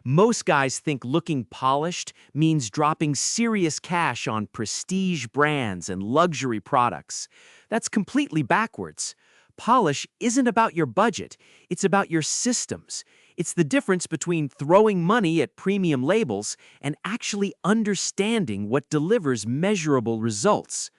Most guys think looking polished means dropping serious cash on prestige brands and luxury products. That's completely backwards. Polish isn't about your budget, it's about your systems. It's the difference between throwing money at premium labels and actually understanding what delivers measurable results.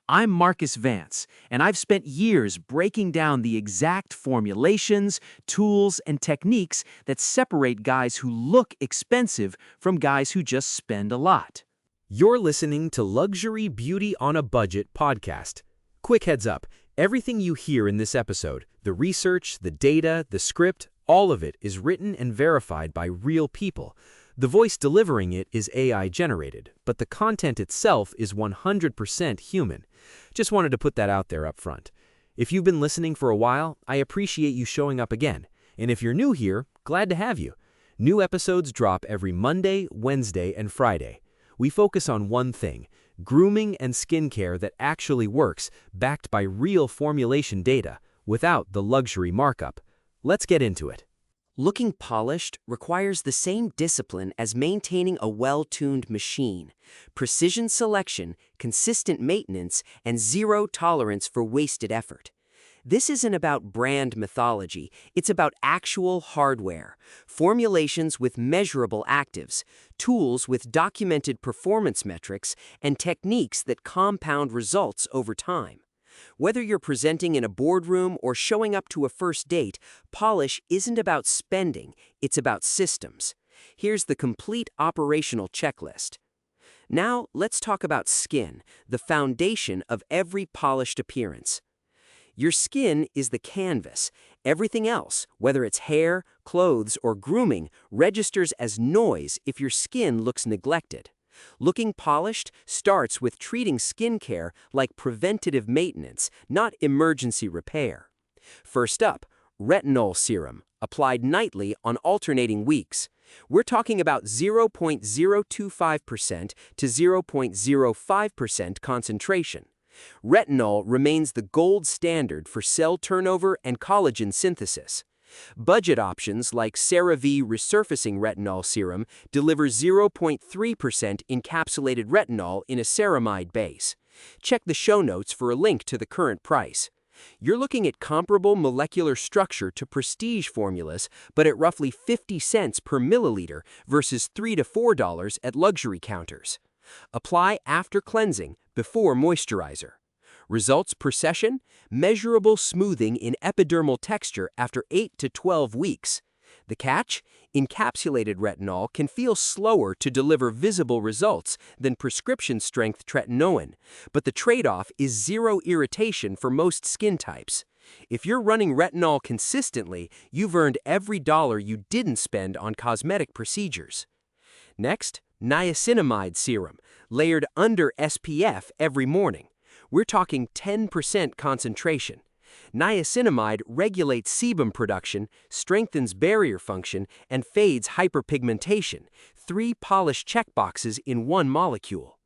I'm Marcus Vance, and I've spent years breaking down the exact formulations, tools, and techniques that separate guys who look expensive from guys who just spend a lot. You're listening to Luxury Beauty on a Budget podcast. Quick heads up, everything you hear in this episode, the research, the data, the script, all of it is written and verified by real people. The voice delivering it is AI generated, but the content itself is 100% human. Just wanted to put that out there up front. If you've been listening for a while, I appreciate you showing up again. And if you're new here, glad to have you. New episodes drop every Monday, Wednesday, and Friday. We focus on one thing, grooming and skincare that actually works, backed by real formulation data, without the luxury markup. Let's get into it. Looking polished requires the same discipline as maintaining a well-tuned machine. Precision selection, consistent maintenance, and zero tolerance for wasted effort. This isn't about brand mythology, it's about actual hardware, formulations with measurable actives, tools with documented performance metrics, and techniques that compound results over time. Whether you're presenting in a boardroom or showing up to a first date, polish isn't about spending, it's about systems. Here's the complete operational checklist. Now, let's talk about skin, the foundation of every polished appearance. Your skin is the canvas. Everything else, whether it's hair, clothes, or grooming, registers as noise if your skin looks neglected. Looking polished starts with treating skincare like preventative maintenance, not emergency repair. First up, retinol serum, applied nightly on alternating weeks. We're talking about 0.025% to 0.05% concentration. Retinol remains the gold standard for cell turnover and collagen synthesis. Budget options like CeraVe Resurfacing Retinol Serum deliver 0.3% encapsulated retinol in a ceramide base. Check the show notes for a link to the current price. You're looking at comparable molecular structure to prestige formulas, but at roughly 50 cents per milliliter versus $3 to $4 at luxury counters. Apply after cleansing, before moisturizer. Results per session? Measurable smoothing in epidermal texture after 8 to 12 weeks. The catch? Encapsulated retinol can feel slower to deliver visible results than prescription-strength tretinoin, but the trade-off is zero irritation for most skin types. If you're running retinol consistently, you've earned every dollar you didn't spend on cosmetic procedures. Next, niacinamide serum, layered under SPF every morning. We're talking 10% concentration. Niacinamide regulates sebum production, strengthens barrier function, and fades hyperpigmentation, 3 polished checkboxes in one molecule.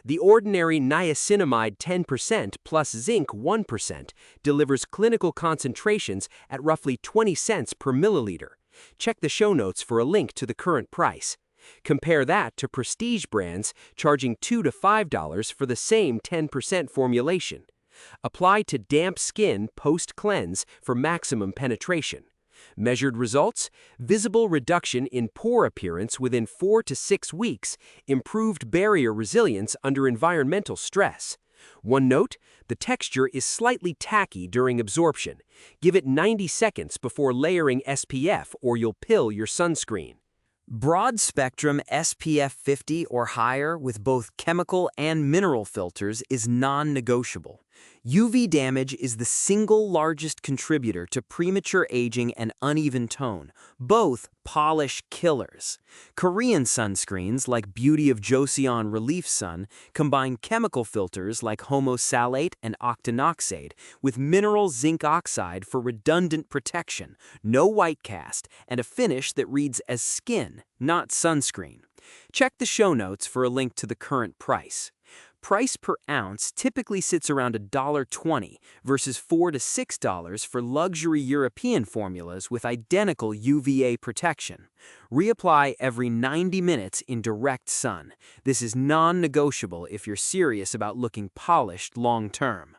The ordinary niacinamide 10% plus zinc 1% delivers clinical concentrations at roughly 20 cents per milliliter. Check the show notes for a link to the current price. Compare that to prestige brands charging $2 to $5 for the same 10% formulation. Apply to damp skin post-cleanse for maximum penetration. Measured results? Visible reduction in pore appearance within 4 to 6 weeks, improved barrier resilience under environmental stress. One note, the texture is slightly tacky during absorption. Give it 90 seconds before layering SPF or you'll pill your sunscreen. Broad-spectrum SPF 50 or higher with both chemical and mineral filters is non-negotiable. UV damage is the single largest contributor to premature aging and uneven tone, both polish killers. Korean sunscreens like Beauty of Joseon Relief Sun combine chemical filters like homosalate and octinoxate with mineral zinc oxide for redundant protection, no white cast, and a finish that reads as skin, not sunscreen. Check the show notes for a link to the current price. Price per ounce typically sits around $1.20 versus $4 to $6 for luxury European formulas with identical UVA protection. Reapply every 90 minutes in direct sun. This is non-negotiable if you're serious about looking polished long-term.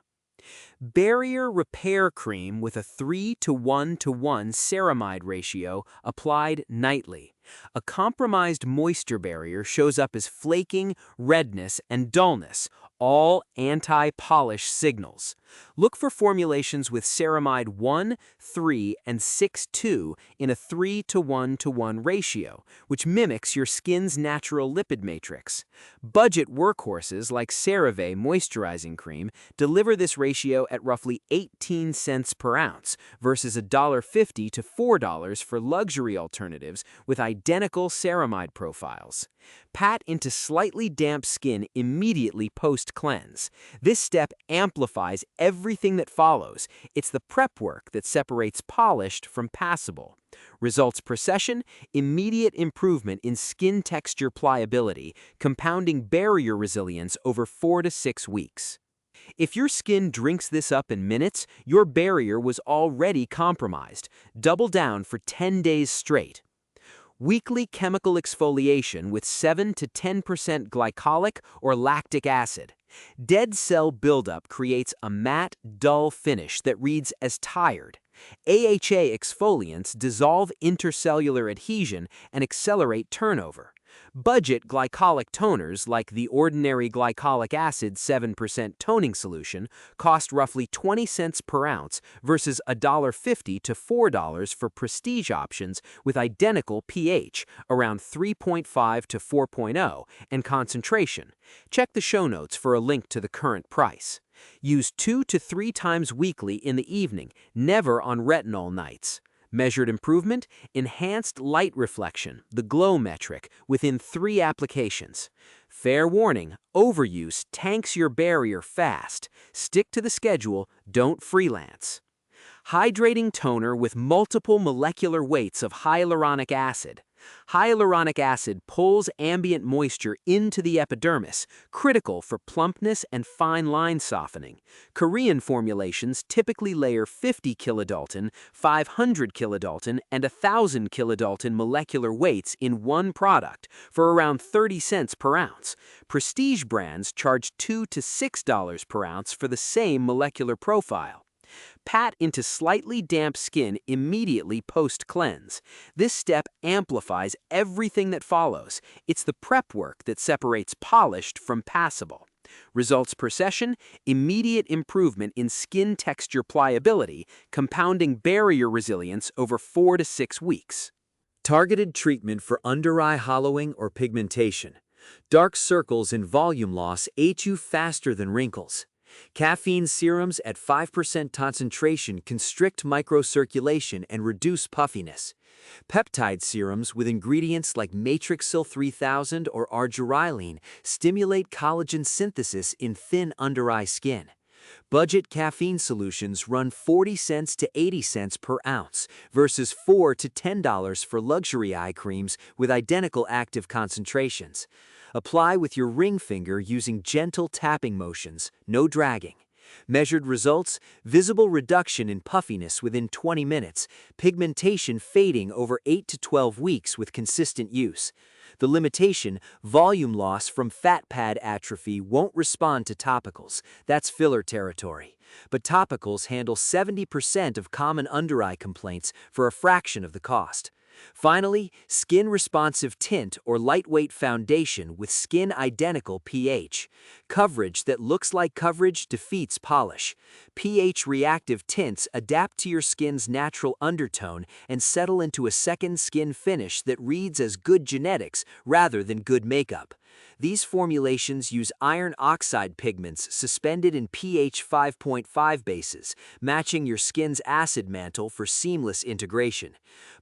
Barrier Repair Cream with a 3:1:1 ceramide ratio applied nightly. A compromised moisture barrier shows up as flaking, redness, and dullness, all anti-polish signals. Look for formulations with ceramide 1, 3, and 6:2 in a 3:1:1 ratio, which mimics your skin's natural lipid matrix. Budget workhorses like CeraVe Moisturizing Cream deliver this ratio at roughly 18 cents per ounce versus $1.50 to $4 for luxury alternatives with identical ceramide profiles. Pat into slightly damp skin immediately post-cleanse. This step amplifies everything that follows. It's the prep work that separates polished from passable. Results per session: immediate improvement in skin texture pliability, compounding barrier resilience over 4 to 6 weeks. If your skin drinks this up in minutes, your barrier was already compromised. Double down for 10 days straight. Weekly chemical exfoliation with 7 to 10% glycolic or lactic acid. Dead cell buildup creates a matte, dull finish that reads as tired. AHA exfoliants dissolve intercellular adhesion and accelerate turnover. Budget glycolic toners like the ordinary glycolic acid 7% toning solution cost roughly 20 cents per ounce versus $1.50 to $4 for prestige options with identical pH, around 3.5 to 4.0, and concentration. Check the show notes for a link to the current price. Use 2 to 3 times weekly in the evening, never on retinol nights. Measured improvement: enhanced light reflection, the glow metric, within 3 applications. Fair warning: overuse tanks your barrier fast. Stick to the schedule, don't freelance. Hydrating toner with multiple molecular weights of hyaluronic acid. Hyaluronic acid pulls ambient moisture into the epidermis, critical for plumpness and fine line softening. Korean formulations typically layer 50 kilodalton, 500 kilodalton, and 1,000 kilodalton molecular weights in one product for around 30 cents per ounce. Prestige brands charge $2 to $6 per ounce for the same molecular profile. Pat into slightly damp skin immediately post-cleanse. This step amplifies everything that follows. It's the prep work that separates polished from passable. Results per session: immediate improvement in skin texture pliability, compounding barrier resilience over 4 to 6 weeks. Targeted treatment for under-eye hollowing or pigmentation. Dark circles and volume loss age you faster than wrinkles. Caffeine serums at 5% concentration constrict microcirculation and reduce puffiness. Peptide serums with ingredients like Matrixyl 3000 or argyroline stimulate collagen synthesis in thin under-eye skin. Budget caffeine solutions run 40 cents to 80 cents per ounce versus $4 to $10 for luxury eye creams with identical active concentrations. Apply with your ring finger using gentle tapping motions, no dragging. Measured results: visible reduction in puffiness within 20 minutes, pigmentation fading over 8 to 12 weeks with consistent use. The limitation: volume loss from fat pad atrophy won't respond to topicals. That's filler territory. But topicals handle 70% of common under-eye complaints for a fraction of the cost. Finally, skin-responsive tint or lightweight foundation with skin-identical pH. Coverage that looks like coverage defeats polish. pH-reactive tints adapt to your skin's natural undertone and settle into a second skin finish that reads as good genetics rather than good makeup. These formulations use iron oxide pigments suspended in pH 5.5 bases, matching your skin's acid mantle for seamless integration.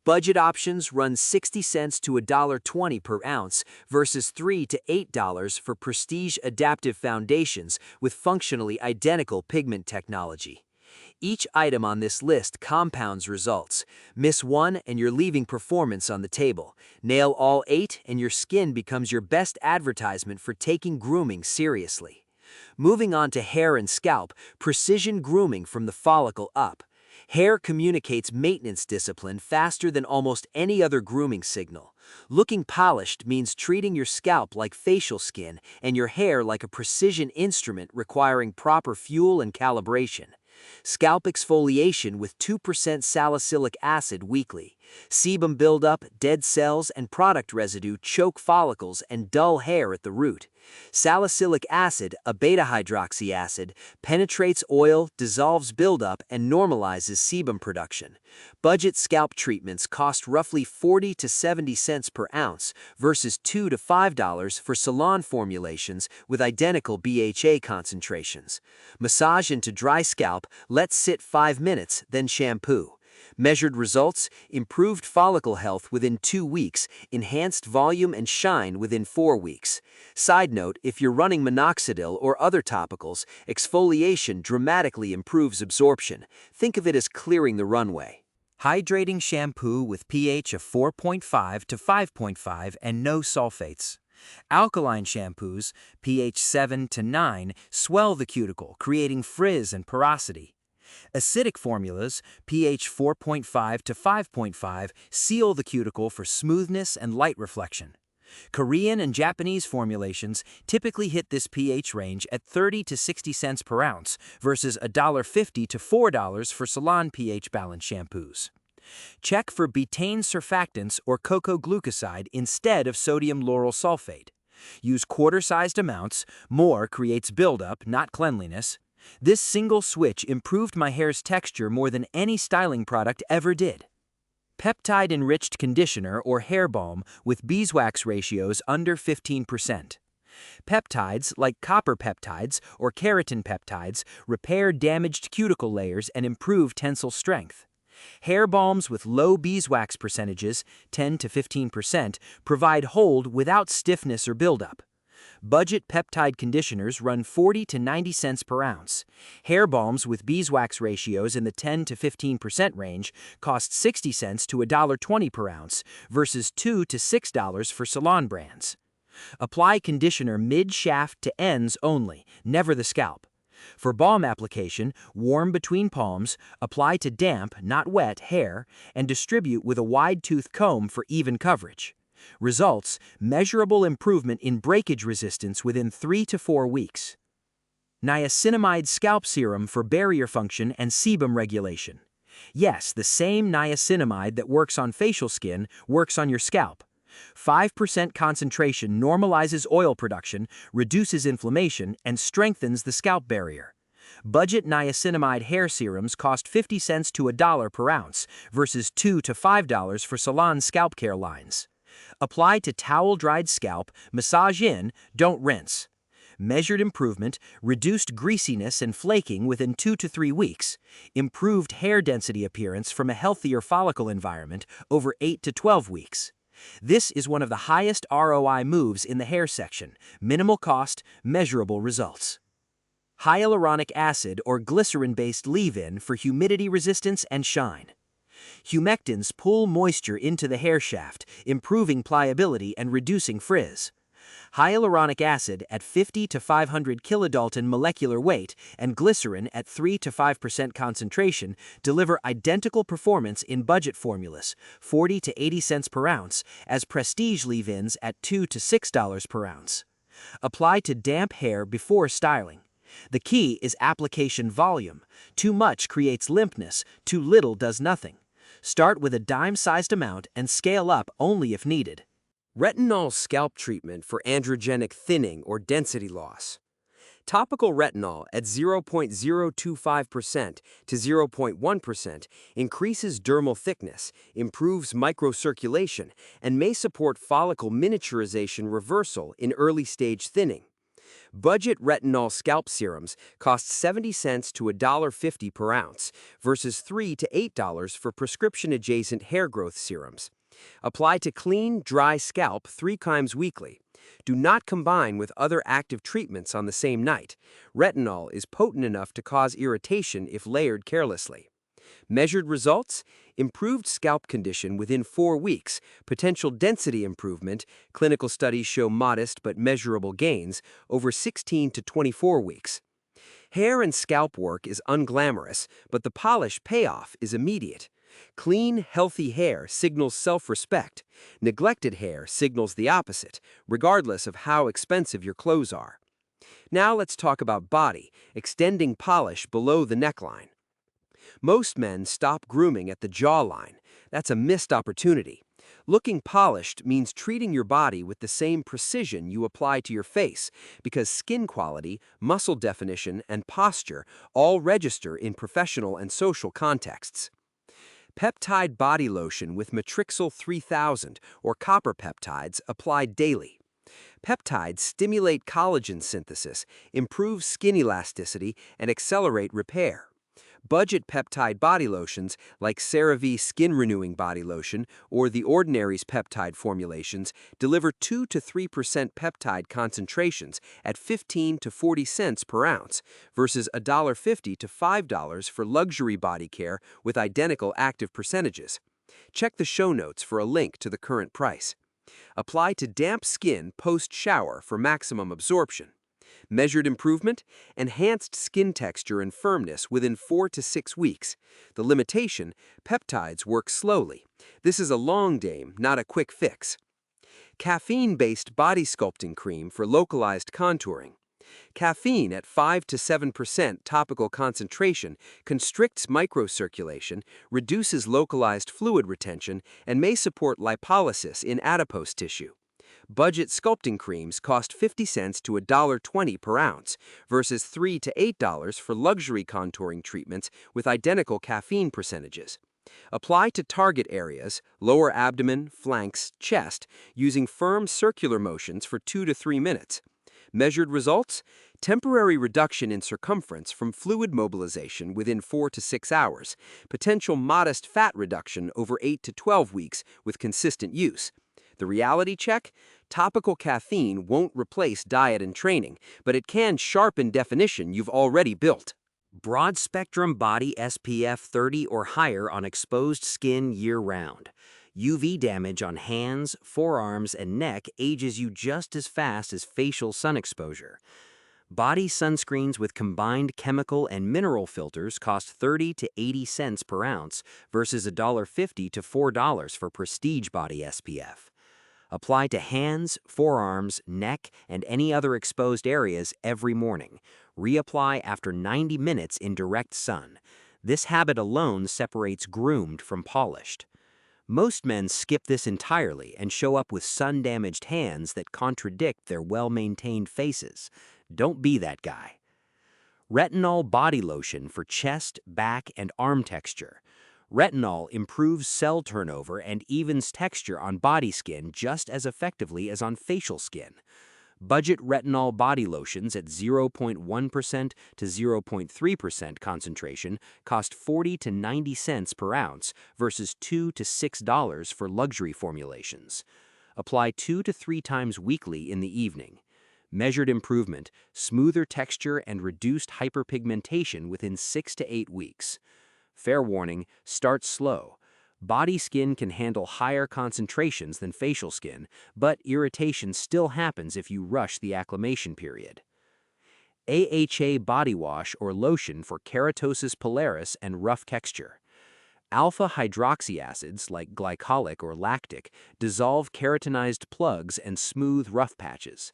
Budget options run 60 cents to $1.20 per ounce versus $3 to $8 for prestige adaptive foundations with functionally identical pigment technology. Each item on this list compounds results. Miss one and you're leaving performance on the table. Nail all 8 and your skin becomes your best advertisement for taking grooming seriously. Moving on to hair and scalp, precision grooming from the follicle up. Hair communicates maintenance discipline faster than almost any other grooming signal. Looking polished means treating your scalp like facial skin and your hair like a precision instrument requiring proper fuel and calibration. Scalp exfoliation with 2% salicylic acid weekly. Sebum buildup, dead cells, and product residue choke follicles and dull hair at the root. Salicylic acid, a beta-hydroxy acid, penetrates oil, dissolves buildup, and normalizes sebum production. Budget scalp treatments cost roughly 40 to 70 cents per ounce versus $2 to $5 for salon formulations with identical BHA concentrations. Massage into dry scalp, let sit 5 minutes, then shampoo. Measured results: improved follicle health within 2 weeks, enhanced volume and shine within 4 weeks. Side note, if you're running minoxidil or other topicals, exfoliation dramatically improves absorption. Think of it as clearing the runway. Hydrating shampoo with pH of 4.5 to 5.5 and no sulfates. Alkaline shampoos, pH 7 to 9, swell the cuticle, creating frizz and porosity. Acidic formulas, pH 4.5 to 5.5, seal the cuticle for smoothness and light reflection. Korean and Japanese formulations typically hit this pH range at 30 to 60 cents per ounce versus $1.50 to $4 for salon pH balanced shampoos. Check for betaine surfactants or cocoa glucoside instead of sodium lauryl sulfate. Use quarter-sized amounts. More creates buildup, not cleanliness. This single switch improved my hair's texture more than any styling product ever did. Peptide-enriched conditioner or hair balm with beeswax ratios under 15%. Peptides, like copper peptides or keratin peptides, repair damaged cuticle layers and improve tensile strength. Hair balms with low beeswax percentages, 10 to 15%, provide hold without stiffness or buildup. Budget peptide conditioners run 40 to 90 cents per ounce. Hair balms with beeswax ratios in the 10 to 15% range cost 60 cents to $1.20 per ounce versus $2 to $6 for salon brands. Apply conditioner mid-shaft to ends only, never the scalp. For balm application, warm between palms, apply to damp, not wet, hair, and distribute with a wide-tooth comb for even coverage. Results: measurable improvement in breakage resistance within 3 to 4 weeks. Niacinamide scalp serum for barrier function and sebum regulation. Yes, the same niacinamide that works on facial skin works on your scalp. 5% concentration normalizes oil production, reduces inflammation, and strengthens the scalp barrier. Budget niacinamide hair serums cost 50 cents to $1 per ounce versus $2 to $5 for salon scalp care lines. Apply to towel-dried scalp, massage in, don't rinse. Measured improvement: reduced greasiness and flaking within 2 to 3 weeks. Improved hair density appearance from a healthier follicle environment over 8 to 12 weeks. This is one of the highest ROI moves in the hair section. Minimal cost, measurable results. Hyaluronic acid or glycerin-based leave-in for humidity resistance and shine. Humectants pull moisture into the hair shaft, improving pliability and reducing frizz. Hyaluronic acid at 50 to 500 kilodalton molecular weight and glycerin at 3 to 5% concentration deliver identical performance in budget formulas, 40 to 80 cents per ounce, as prestige leave-ins at $2 to $6 per ounce. Apply to damp hair before styling. The key is application volume. Too much creates limpness, too little does nothing. Start with a dime-sized amount and scale up only if needed. Retinol scalp treatment for androgenic thinning or density loss. Topical retinol at 0.025% to 0.1% increases dermal thickness, improves microcirculation, and may support follicle miniaturization reversal in early-stage thinning. Budget retinol scalp serums cost 70 cents to $1.50 per ounce versus $3 to $8 for prescription-adjacent hair growth serums. Apply to clean, dry scalp 3 times weekly. Do not combine with other active treatments on the same night. Retinol is potent enough to cause irritation if layered carelessly. Measured results: improved scalp condition within 4 weeks, potential density improvement, clinical studies show modest but measurable gains, over 16 to 24 weeks. Hair and scalp work is unglamorous, but the polish payoff is immediate. Clean, healthy hair signals self-respect. Neglected hair signals the opposite, regardless of how expensive your clothes are. Now let's talk about body, extending polish below the neckline. Most men stop grooming at the jawline. That's a missed opportunity. Looking polished means treating your body with the same precision you apply to your face, because skin quality, muscle definition, and posture all register in professional and social contexts. Peptide body lotion with Matrixyl 3000 or copper peptides applied daily. Peptides stimulate collagen synthesis, improve skin elasticity, and accelerate repair. Budget peptide body lotions like CeraVe Skin Renewing Body Lotion or The Ordinary's peptide formulations deliver 2 to 3% peptide concentrations at 15 to 40 cents per ounce versus $1.50 to $5 for luxury body care with identical active percentages. Check the show notes for a link to the current price. Apply to damp skin post-shower for maximum absorption. Measured improvement? Enhanced skin texture and firmness within 4 to 6 weeks. The limitation? Peptides work slowly. This is a long game, not a quick fix. Caffeine-based body sculpting cream for localized contouring. Caffeine at 5 to 7% topical concentration constricts microcirculation, reduces localized fluid retention, and may support lipolysis in adipose tissue. Budget sculpting creams cost 50 cents to $1.20 per ounce versus $3 to $8 for luxury contouring treatments with identical caffeine percentages. Apply to target areas, lower abdomen, flanks, chest, using firm circular motions for 2 to 3 minutes. Measured results? Temporary reduction in circumference from fluid mobilization within 4 to 6 hours. Potential modest fat reduction over 8 to 12 weeks with consistent use. The reality check? Topical caffeine won't replace diet and training, but it can sharpen definition you've already built. Broad-spectrum body SPF 30 or higher on exposed skin year-round. UV damage on hands, forearms, and neck ages you just as fast as facial sun exposure. Body sunscreens with combined chemical and mineral filters cost 30 to 80 cents per ounce versus $1.50 to $4 for prestige body SPF. Apply to hands, forearms, neck, and any other exposed areas every morning. Reapply after 90 minutes in direct sun. This habit alone separates groomed from polished. Most men skip this entirely and show up with sun-damaged hands that contradict their well-maintained faces. Don't be that guy. Retinol body lotion for chest, back, and arm texture. Retinol improves cell turnover and evens texture on body skin just as effectively as on facial skin. Budget retinol body lotions at 0.1% to 0.3% concentration cost 40 to 90 cents per ounce versus $2 to $6 for luxury formulations. Apply 2 to 3 times weekly in the evening. Measured improvement, smoother texture, and reduced hyperpigmentation within 6 to 8 weeks. Fair warning, start slow. Body skin can handle higher concentrations than facial skin, but irritation still happens if you rush the acclimation period. AHA body wash or lotion for keratosis pilaris and rough texture. Alpha hydroxy acids like glycolic or lactic dissolve keratinized plugs and smooth rough patches.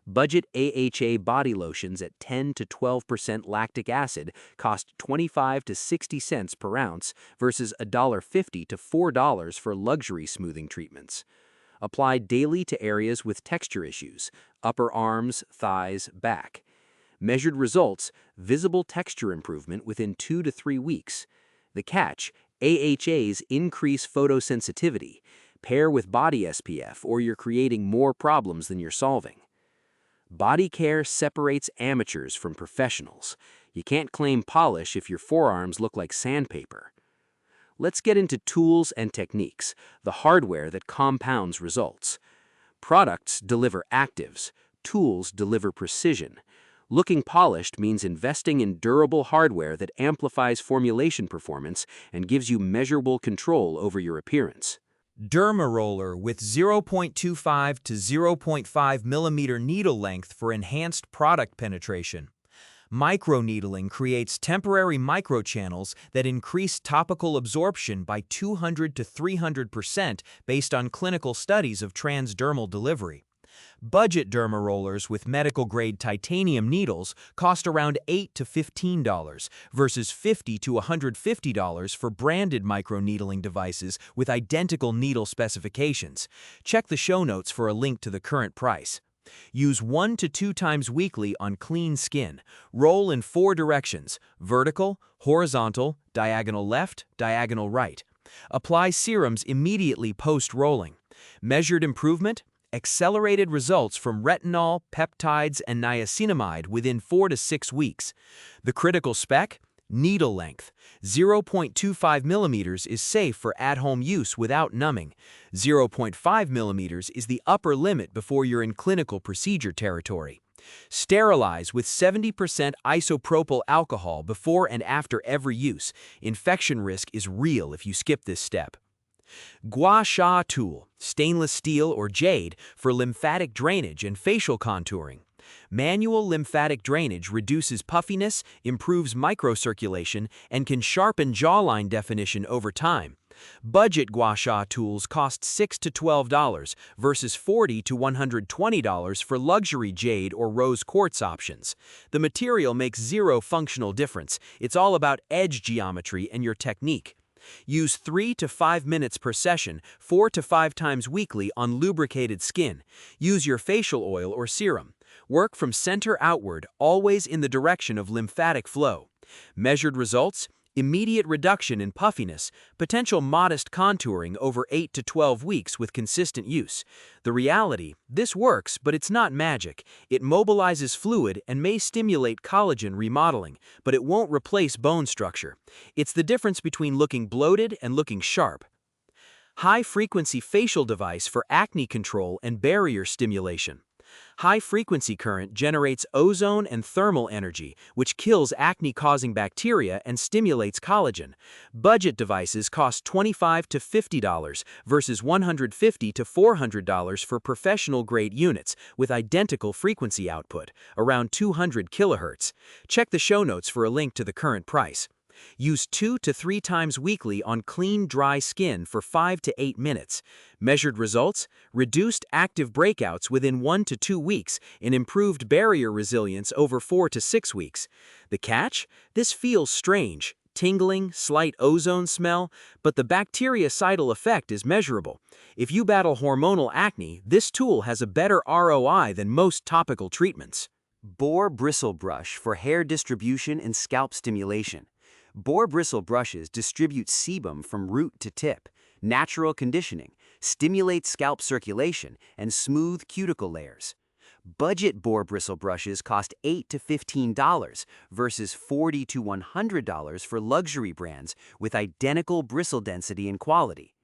Budget AHA body lotions at 10 to 12% lactic acid cost 25 to 60 cents per ounce versus $1.50 to $4 for luxury smoothing treatments. Apply daily to areas with texture issues, upper arms, thighs, back. Measured results, visible texture improvement within 2 to 3 weeks. The catch, AHAs increase photosensitivity. Pair with body SPF or you're creating more problems than you're solving. Body care separates amateurs from professionals. You can't claim polish if your forearms look like sandpaper. Let's get into tools and techniques, the hardware that compounds results. Products deliver actives, tools deliver precision. Looking polished means investing in durable hardware that amplifies formulation performance and gives you measurable control over your appearance. Dermaroller with 0.25 to 0.5 millimeter needle length for enhanced product penetration. Microneedling creates temporary microchannels that increase topical absorption by 200 to 300% based on clinical studies of transdermal delivery. Budget dermarollers with medical-grade titanium needles cost around $8 to $15 versus $50 to $150 for branded microneedling devices with identical needle specifications. Check the show notes for a link to the current price. Use 1 to 2 times weekly on clean skin. Roll in 4 directions: vertical, horizontal, diagonal left, diagonal right. Apply serums immediately post-rolling. Measured improvement: accelerated results from retinol, peptides, and niacinamide within 4 to 6 weeks. The critical spec: needle length. 0.25 millimeters is safe for at-home use without numbing. 0.5 millimeters is the upper limit before you're in clinical procedure territory. Sterilize with 70% isopropyl alcohol before and after every use. Infection risk is real if you skip this step. Gua Sha tool, stainless steel or jade, for lymphatic drainage and facial contouring. Manual lymphatic drainage reduces puffiness, improves microcirculation, and can sharpen jawline definition over time. Budget gua sha tools cost $6 to $12 versus $40 to $120 for luxury jade or rose quartz options. The material makes zero functional difference. It's all about edge geometry and your technique. Use 3 to 5 minutes per session, 4 to 5 times weekly on lubricated skin. Use your facial oil or serum. Work from center outward, always in the direction of lymphatic flow. Measured results: immediate reduction in puffiness, potential modest contouring over 8 to 12 weeks with consistent use. The reality: this works, but it's not magic. It mobilizes fluid and may stimulate collagen remodeling, but it won't replace bone structure. It's the difference between looking bloated and looking sharp. High-frequency facial device for acne control and barrier stimulation. High-frequency current generates ozone and thermal energy, which kills acne-causing bacteria and stimulates collagen. Budget devices cost $25 to $50 versus $150 to $400 for professional-grade units with identical frequency output, around 200 kHz. Check the show notes for a link to the current price. Use 2 to 3 times weekly on clean, dry skin for 5 to 8 minutes. Measured results: reduced active breakouts within 1 to 2 weeks and improved barrier resilience over 4 to 6 weeks. The catch? This feels strange. Tingling, slight ozone smell, but the bactericidal effect is measurable. If you battle hormonal acne, this tool has a better ROI than most topical treatments. Boar bristle brush for hair distribution and scalp stimulation. Boar bristle brushes distribute sebum from root to tip, natural conditioning, stimulate scalp circulation, and smooth cuticle layers. Budget boar bristle brushes cost $8 to $15 versus $40 to $100 for luxury brands with identical bristle density and quality.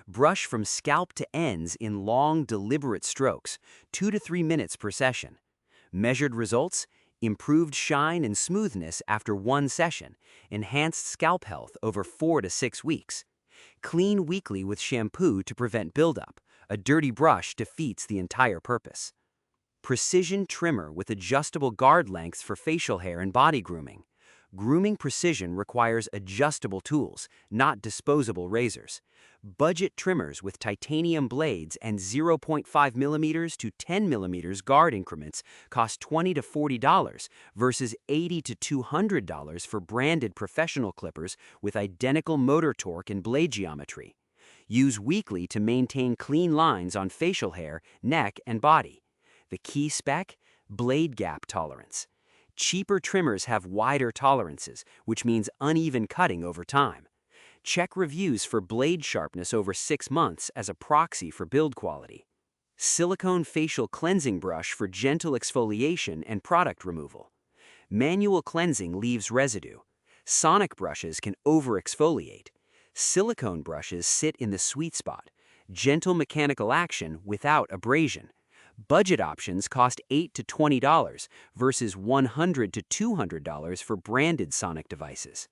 Brush from scalp to ends in long, deliberate strokes, 2 to 3 minutes per session. Measured results: improved shine and smoothness after 1 session, enhanced scalp health over 4 to 6 weeks. Clean weekly with shampoo to prevent buildup. A dirty brush defeats the entire purpose. Precision trimmer with adjustable guard lengths for facial hair and body grooming. Grooming precision requires adjustable tools, not disposable razors. Budget trimmers with titanium blades and 0.5 millimeters to 10 millimeters guard increments cost $20 to $40 versus $80 to $200 for branded professional clippers with identical motor torque and blade geometry. Use weekly to maintain clean lines on facial hair, neck, and body. The key spec: blade gap tolerance. Cheaper trimmers have wider tolerances, which means uneven cutting over time. Check reviews for blade sharpness over 6 months as a proxy for build quality. Silicone facial cleansing brush for gentle exfoliation and product removal. Manual cleansing leaves residue. Sonic brushes can over-exfoliate. Silicone brushes sit in the sweet spot. Gentle mechanical action without abrasion. Budget options cost $8 to $20 versus $100 to $200 for branded sonic devices.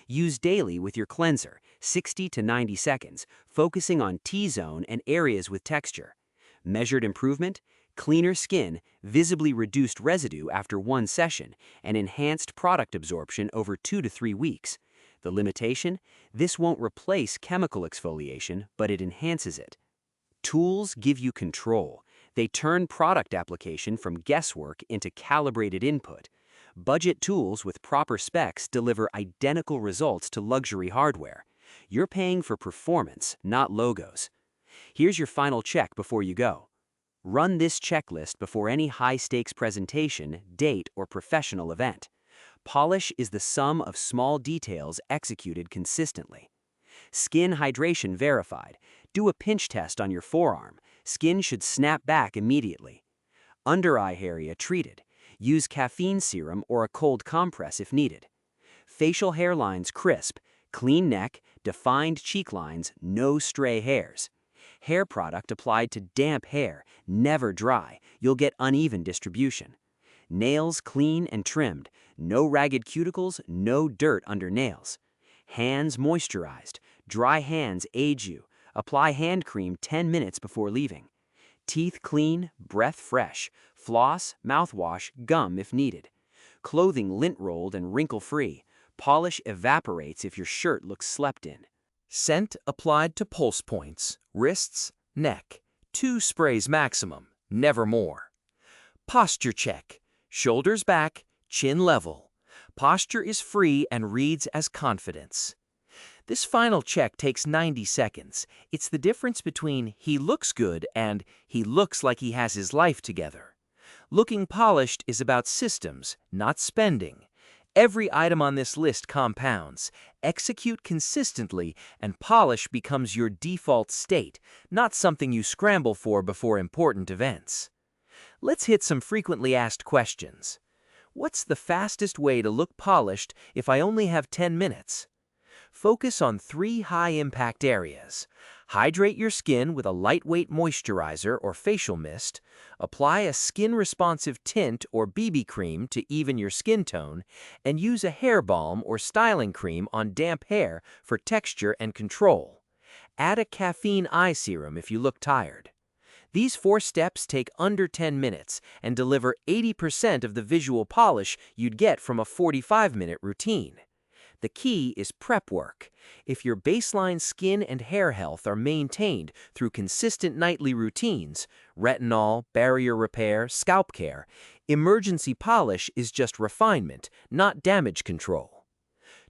Use daily with your cleanser, 60 to 90 seconds, focusing on T-zone and areas with texture. Measured improvement: cleaner skin, visibly reduced residue after one session, and enhanced product absorption over 2 to 3 weeks. The limitation: this won't replace chemical exfoliation, but it enhances it. Tools give you control. They turn product application from guesswork into calibrated input. Budget tools with proper specs deliver identical results to luxury hardware. You're paying for performance, not logos. Here's your final check before you go. Run this checklist before any high-stakes presentation, date, or professional event. Polish is the sum of small details executed consistently. Skin hydration verified. Do a pinch test on your forearm. Skin should snap back immediately. Under-eye area treated. Use caffeine serum or a cold compress if needed. Facial hairlines crisp. Clean neck, defined cheek lines, no stray hairs. Hair product applied to damp hair, never dry. You'll get uneven distribution. Nails clean and trimmed. No ragged cuticles, no dirt under nails. Hands moisturized. Dry hands age you. Apply hand cream 10 minutes before leaving. Teeth clean, breath fresh. Floss, mouthwash, gum if needed. Clothing lint-rolled and wrinkle-free. Polish evaporates if your shirt looks slept in. Scent applied to pulse points, wrists, neck. 2 sprays maximum, never more. Posture check. Shoulders back, chin level. Posture is free and reads as confidence. This final check takes 90 seconds. It's the difference between he looks good and he looks like he has his life together. Looking polished is about systems, not spending. Every item on this list compounds. Execute consistently, and polish becomes your default state, not something you scramble for before important events. Let's hit some frequently asked questions. What's the fastest way to look polished if I only have 10 minutes? Focus on 3 high-impact areas. Hydrate your skin with a lightweight moisturizer or facial mist. Apply a skin-responsive tint or BB cream to even your skin tone. And use a hair balm or styling cream on damp hair for texture and control. Add a caffeine eye serum if you look tired. These 4 steps take under 10 minutes and deliver 80% of the visual polish you'd get from a 45-minute routine. The key is prep work. If your baseline skin and hair health are maintained through consistent nightly routines, retinol, barrier repair, scalp care, emergency polish is just refinement, not damage control.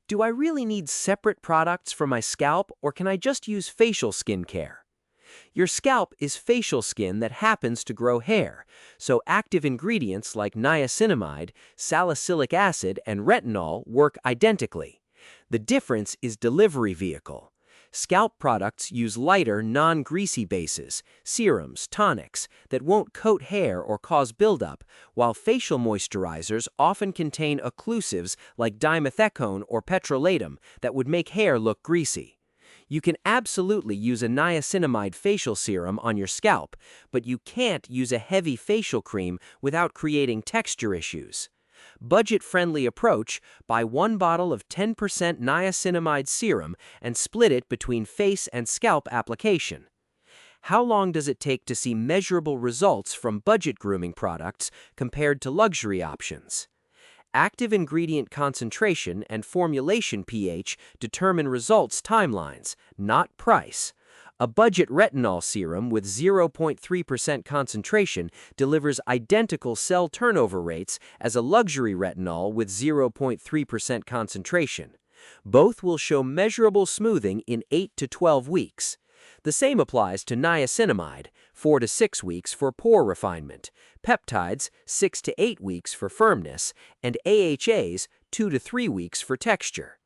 Do I really need separate products for my scalp, or can I just use facial skincare? Your scalp is facial skin that happens to grow hair, so active ingredients like niacinamide, salicylic acid, and retinol work identically. The difference is delivery vehicle. Scalp products use lighter, non-greasy bases, serums, tonics, that won't coat hair or cause buildup, while facial moisturizers often contain occlusives like dimethicone or petrolatum that would make hair look greasy. You can absolutely use a niacinamide facial serum on your scalp, but you can't use a heavy facial cream without creating texture issues. Budget-friendly approach: buy 1 bottle of 10% niacinamide serum and split it between face and scalp application. How long does it take to see measurable results from budget grooming products compared to luxury options? Active ingredient concentration and formulation pH determine results timelines, not price. A budget retinol serum with 0.3% concentration delivers identical cell turnover rates as a luxury retinol with 0.3% concentration. Both will show measurable smoothing in 8 to 12 weeks. The same applies to niacinamide, 4 to 6 weeks for pore refinement, peptides, 6 to 8 weeks for firmness, and AHAs, 2 to 3 weeks for texture.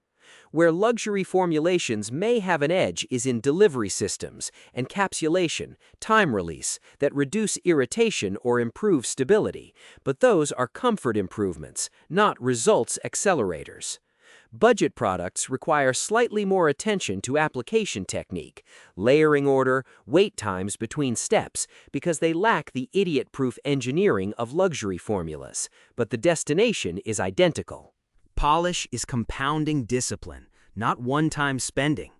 Where luxury formulations may have an edge is in delivery systems, encapsulation, time release that reduce irritation or improve stability, but those are comfort improvements, not results accelerators. Budget products require slightly more attention to application technique, layering order, wait times between steps, because they lack the idiot-proof engineering of luxury formulas, but the destination is identical. Polish is compounding discipline, not one-time spending.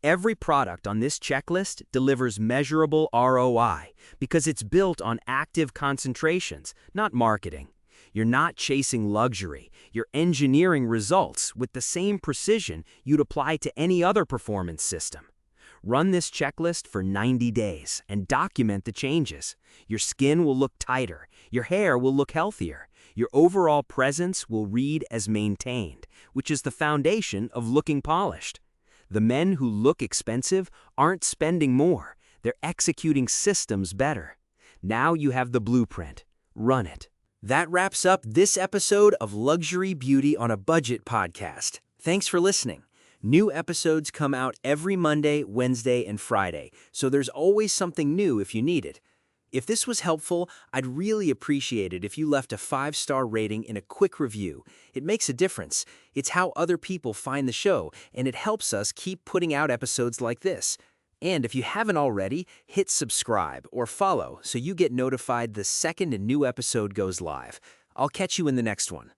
Every product on this checklist delivers measurable ROI because it's built on active concentrations, not marketing. You're not chasing luxury, you're engineering results with the same precision you'd apply to any other performance system. Run this checklist for 90 days and document the changes. Your skin will look tighter, your hair will look healthier, your overall presence will read as maintained, which is the foundation of looking polished. The men who look expensive aren't spending more, they're executing systems better. Now you have the blueprint. Run it. That wraps up this episode of Luxury Beauty on a Budget podcast. Thanks for listening. New episodes come out every Monday, Wednesday, and Friday, so there's always something new if you need it. If this was helpful, I'd really appreciate it if you left a 5-star rating and a quick review. It makes a difference. It's how other people find the show, and it helps us keep putting out episodes like this. And if you haven't already, hit subscribe or follow so you get notified the second a new episode goes live. I'll catch you in the next one.